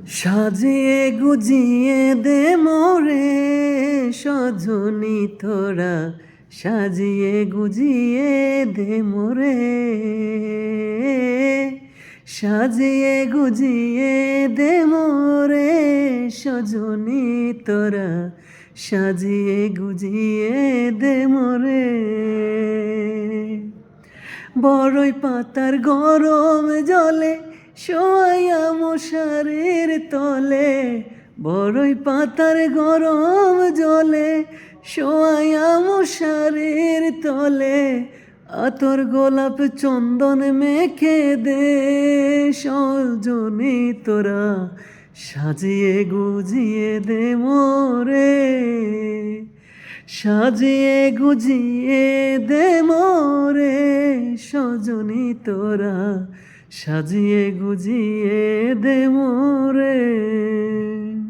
সাজিয়ে গুজিয়ে দে মোরে সজনী তোরা, সাজিয়ে গুজিয়ে দে মোরে, সাজিয়ে গুজিয়ে দে মোরে সজনী তোরা, সাজিয়ে গুজিয়ে দে মোরে। বড়ই পাতার গরম জলে শোয়াইয়া মশারির তলে, বড়ই পাতার গরম জলে শোয়াইয়া মশারির তলে, আতর গোলাপ চন্দন মেখে দে সজনী তোরা, সাজিয়ে গুজিয়ে দে মোরে, সাজিয়ে গুজিয়ে দে মোরে সজনী তোরা, সাজিয়ে গুজিয়ে দে মোরে।